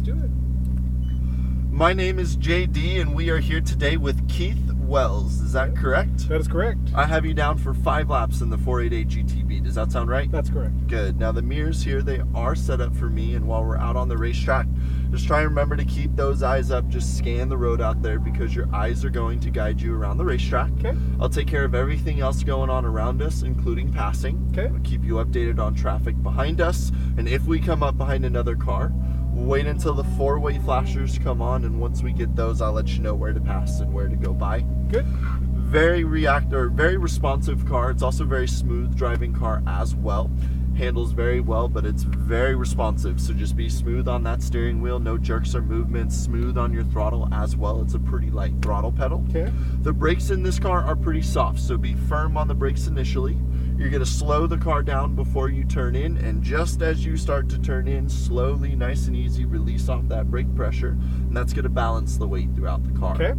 do it. My name is JD, and we are here today with Keith Wells. Is that correct? That is correct. I have you down for 5 laps in the 488 GTB. Does that sound right? That's correct. Good. Now the mirrors here, they are set up for me, and while we're out on the racetrack, just try and remember to keep those eyes up. Just scan the road out there because your eyes are going to guide you around the racetrack. Okay. I'll take care of everything else going on around us, including passing. Okay. I'll keep you updated on traffic behind us, and if we come up behind another car, we'll wait until the 4-way flashers come on, and once we get those, I'll let you know where to pass and where to go by. Good. Very responsive car. It's also a very smooth driving car as well. Handles very well, but it's very responsive. So just be smooth on that steering wheel. No jerks or movements. Smooth on your throttle as well. It's a pretty light throttle pedal. Okay. The brakes in this car are pretty soft, so be firm on the brakes initially. You're going to slow the car down before you turn in, and just as you start to turn in, slowly, nice and easy, release off that brake pressure, and that's going to balance the weight throughout the car. Okay.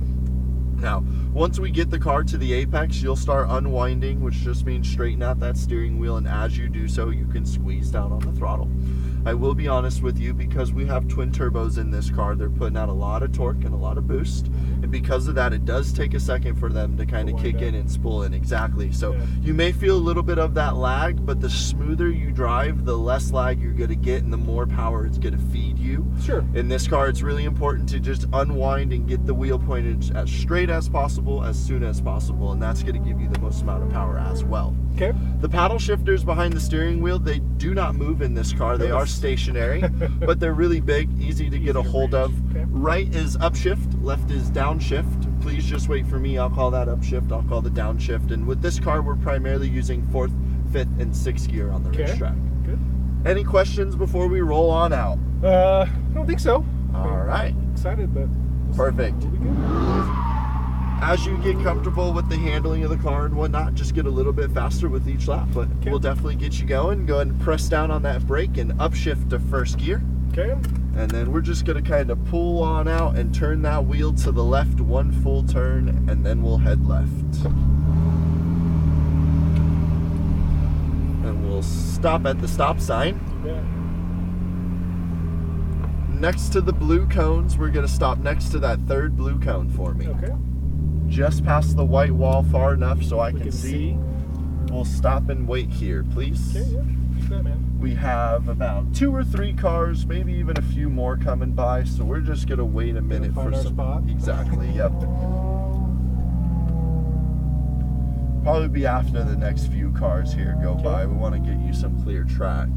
Now, once we get the car to the apex, you'll start unwinding, which just means straighten out that steering wheel, and as you do so, you can squeeze down on the throttle. I will be honest with you, because we have twin turbos in this car, they're putting out a lot of torque and a lot of boost, and because of that, it does take a second for them to kind of kick in and spool in. Exactly. So you may feel a little bit of that lag, but the smoother you drive, the less lag you're going to get, and the more power it's going to feed you. Sure. In this car, it's really important to just unwind and get the wheel pointed as straight as possible, as soon as possible, and that's going to give you the most amount of power as well. Okay. The paddle shifters behind the steering wheel, they do not move in this car. They are stationary, but they're really big, easy to get a hold of. Okay. Right is upshift, left is downshift. Please just wait for me. I'll call that upshift, I'll call the downshift. And with this car, we're primarily using 4th, 5th, and 6th gear on the racetrack. Good. Any questions before we roll on out? I don't think so. All right. Excited, but Perfect. we'll be good. As you get comfortable with the handling of the car and whatnot, just get a little bit faster with each lap, but we'll definitely get you going. Go ahead and press down on that brake and upshift to 1st gear. Okay. And then we're just going to kind of pull on out and turn that wheel to the left, 1 full turn, and then we'll head left. And we'll stop at the stop sign. Yeah. Next to the blue cones, we're going to stop next to that 3rd blue cone for me. Okay. Just past the white wall far enough so I We can see. We'll stop and wait here, please. Okay, yeah. Do that, man. We have about 2 or 3 cars, maybe even a few more coming by, so we're just gonna wait a minute find for our some. spot. Exactly. Yep. Probably be after the next few cars here go by. We want to get you some clear track.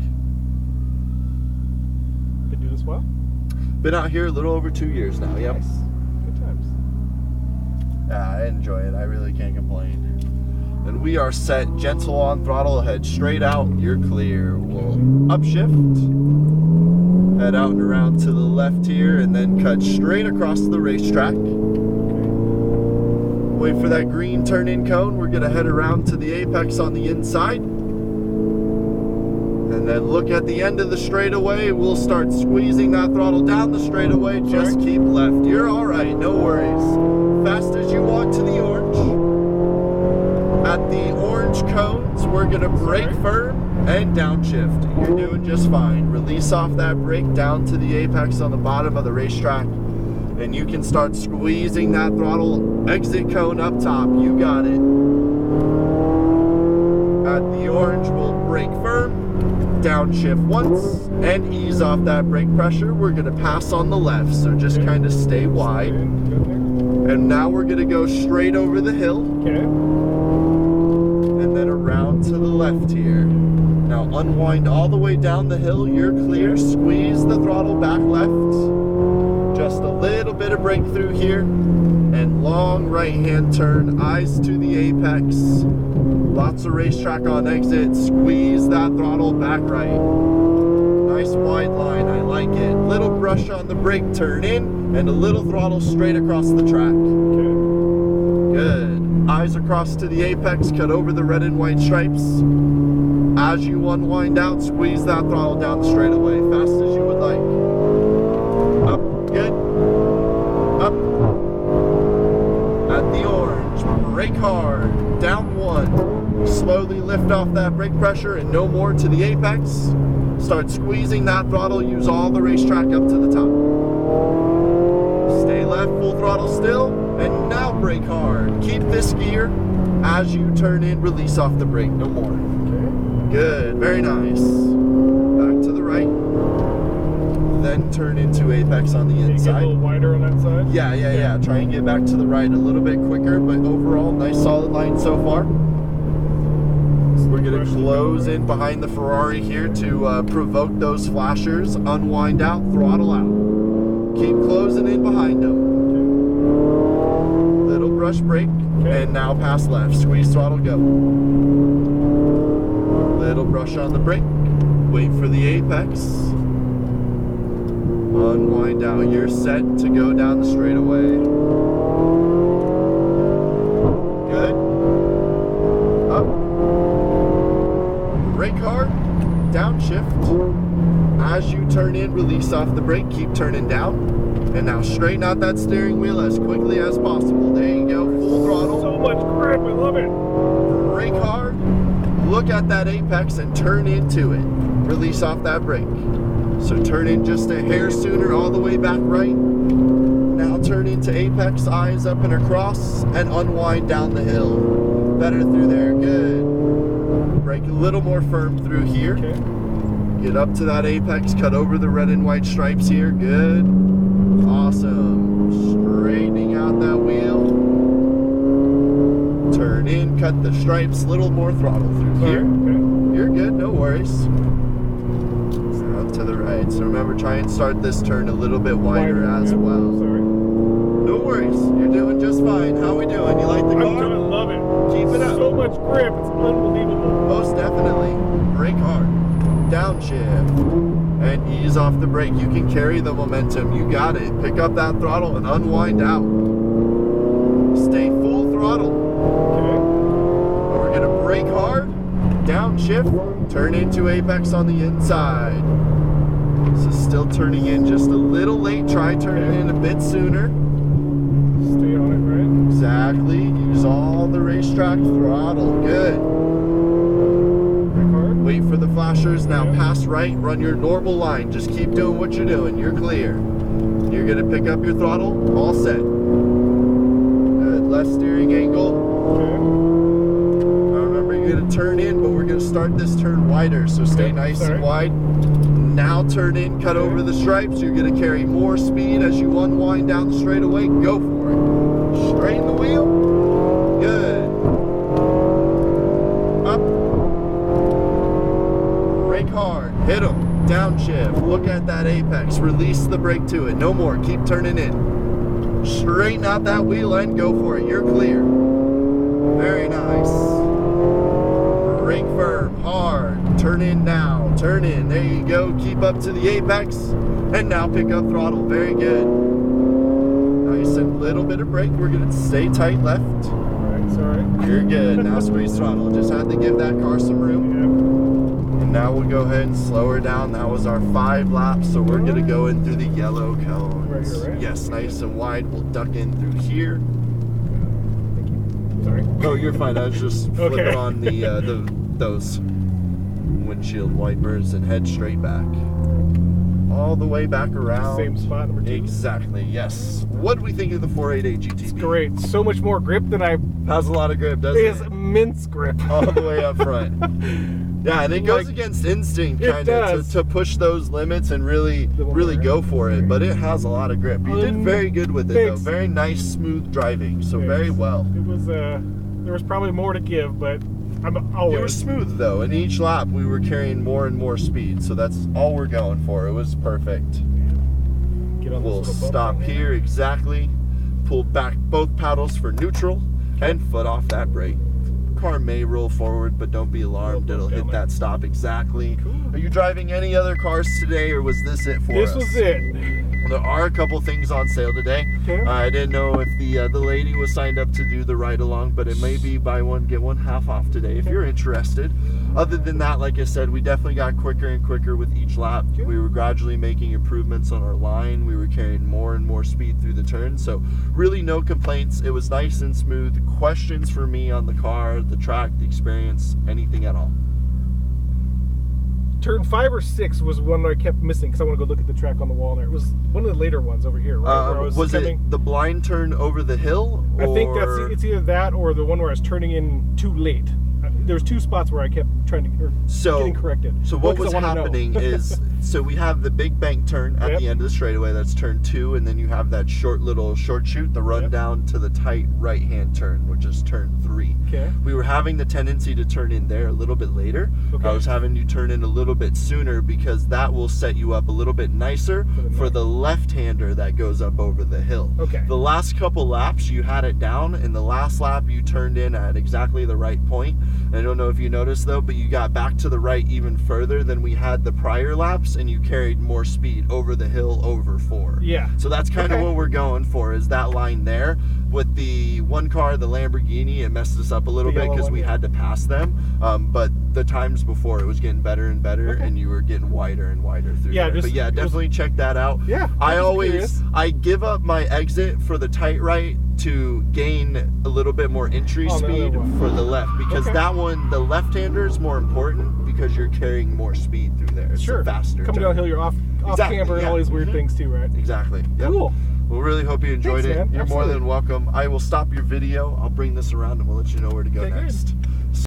Been doing this well? Been out here a little over 2 years now. Yep. Nice. Good times. Yeah, I enjoy it. I really can't complain. And we are set. Gentle on throttle. Head straight out. You're clear. We'll upshift. Head out and around to the left here, and then cut straight across the racetrack. Wait for that green turn-in cone. We're going to head around to the apex on the inside. And then look at the end of the straightaway. We'll start squeezing that throttle down the straightaway. Just keep left. You're all right. No worries. Fast as you want to the orange. At the orange cones, we're going to brake firm and downshift. You're doing just fine. Release off that brake down to the apex on the bottom of the racetrack, and you can start squeezing that throttle. Exit cone up top. You got it. At the orange, we'll brake firm, downshift once, and ease off that brake pressure. We're going to pass on the left, so just kind of stay wide. And now we're going to go straight over the hill. Okay. And then around to the left here. Now unwind all the way down the hill. You're clear. Squeeze the throttle back left. Just a little bit of breakthrough here. And long right-hand turn. Eyes to the apex. Lots of racetrack on exit. Squeeze that throttle back right. Nice wide line. I like it. Little brush on the brake. Turn in. And a little throttle straight across the track. Okay. Good. Eyes across to the apex, cut over the red and white stripes. As you unwind out, squeeze that throttle down the straightaway, fast as you would like. Up, good. Up. At the orange, brake hard, down 1. Slowly lift off that brake pressure and no more to the apex. Start squeezing that throttle, use all the racetrack up to the top. as you turn in, release off the brake. No more. Okay. Good. Very nice. Back to the right. Then turn into apex on the Can you get a inside. little wider on that side? Yeah. Try and get back to the right a little bit quicker, but overall, nice solid line so far. We're going to close in behind the Ferrari here to provoke those flashers. Unwind out, throttle out. Keep closing in behind them. Okay. Little brush brake, Okay. and now pass left. Squeeze throttle, go. Little brush on the brake. Wait for the apex. Unwind out. You're set to go down the straightaway. Good. Up. Brake hard. Downshift. As you turn in, release off the brake. Keep turning down. And now straighten out that steering wheel as quickly as possible. There you go. Full throttle. So much grip. I love it. Brake hard. Look at that apex and turn into it. Release off that brake. So turn in just a hair sooner, all the way back right. Now turn into apex, eyes up and across, and unwind down the hill. Better through there, good. Brake a little more firm through here. Okay. Get up to that apex, cut over the red and white stripes here, good. Awesome. Straightening out that wheel. Turn in, cut the stripes, little more throttle through Sorry. here. Okay. You're good, no worries. Out to the right. So remember, try and start this turn a little bit wider as yeah. well. Sorry. No worries. You're doing just fine. How we doing? You like the car? I love it. Keep it up. So much grip. It's unbelievable. Most definitely. Brake hard. Downshift. And ease off the brake. You can carry the momentum. You got it. Pick up that throttle and unwind out. Stay full throttle. Okay. We're going to brake hard. Downshift. Turn into apex on the inside. So still turning in just a little late. Try turning in a bit sooner. Stay on it, right? Exactly. Use all the racetrack throttle. Good. Brake hard. Wait for the flashers. Now Yeah. pass right. Run your normal line. Just keep doing what you're doing. You're clear. You're going to pick up your throttle. All set. Good. Left steering angle. Okay. Now remember, you're going to turn in, but we're going to start this turn wider. So stay Okay, nice sorry. and wide. Now turn in, cut over the stripes. You're going to carry more speed as you unwind down the straightaway. Go for it. Straighten the wheel. Good. Up. Brake hard. Hit them. Downshift. Look at that apex. Release the brake to it. No more. Keep turning in. Straighten out that wheel and go for it. You're clear. Very nice. Brake firm. Hard. Turn in now. Turn in. There you go. Keep up to the apex. And now pick up throttle. Very good. Nice and little bit of brake. We're going to stay tight left. Alright, sorry. You're good. Now squeeze throttle. Just had to give that car some room. Yeah. And now we'll go ahead and slow her down. That was our 5 laps. So we're going to go in through the yellow cones. Right here, right? Yes, nice and wide. We'll duck in through here. Thank you. Sorry. Oh, you're fine. I was just flipping Okay. on those windshield wipers and head straight back. All the way back around. Same spot, number 2. Exactly, yes. What do we think of the 488 GTB? It's great. So much more grip than I. Has a lot of grip, doesn't It is it? immense grip. All the way up front. Yeah, and it goes Like, against instinct it kind of does. to push those limits and really go for it. But it has a lot of grip. You did very good with it though. Thanks. Very nice, smooth driving. So Thanks. very well. It was there was probably more to give, but I'm It was always. smooth though. In each lap, we were carrying more and more speed. So that's all we're going for. It was perfect. Get on We'll this little bump stop thing here exactly. Pull back both paddles for neutral and foot off that brake. Car may roll forward, but don't be alarmed. It'll hit that stop exactly. Cool. Are you driving any other cars today, or was this it for us? This was it. There are a couple things on sale today. Okay. I didn't know if the lady was signed up to do the ride along, but it may be buy one get one half off today if you're interested. Other than that, like I said, we definitely got quicker and quicker with each lap. Okay. We were gradually making improvements on our line. We were carrying more and more speed through the turn. So really no complaints. It was nice and smooth. Questions for me on the car, the track, the experience, anything at all? turn 5 or 6 was one that I kept missing because I want to go look at the track on the wall there. It was one of the later ones over here, right? Where I was it the blind turn over the hill? I think it's either that or the one where I was turning in too late. There was 2 spots where I kept trying to getting corrected. So what was happening is, so we have the big bank turn at the end of the straightaway. That's turn 2, and then you have that short shoot, the run down to the tight right-hand turn, which is turn 3. Okay. We were having the tendency to turn in there a little bit later. Okay. I was having you turn in a little bit sooner because that will set you up a little bit nicer for the left-hander that goes up over the hill. Okay. The last couple laps you had it down, and the last lap you turned in at exactly the right point. I don't know if you noticed though, but you got back to the right even further than we had the prior laps, and you carried more speed over the hill over 4. Yeah. So that's kind of what we're going for, is that line there. With the one car, the Lamborghini, it messed us up a little bit because we had to pass them. But the times before, it was getting better and better, and you were getting wider and wider through there. But yeah, definitely check that out. Yeah. I give up my exit for the tight right to gain a little bit more entry speed for the left, because that one, the left-hander is more important because you're carrying more speed through there. It's faster. Coming downhill, you're off camber and all these weird things too, right? Exactly. Yep. Cool. Well, really hope you enjoyed it. Man. You're more than welcome. I will stop your video. I'll bring this around and we'll let you know where to go next. Good.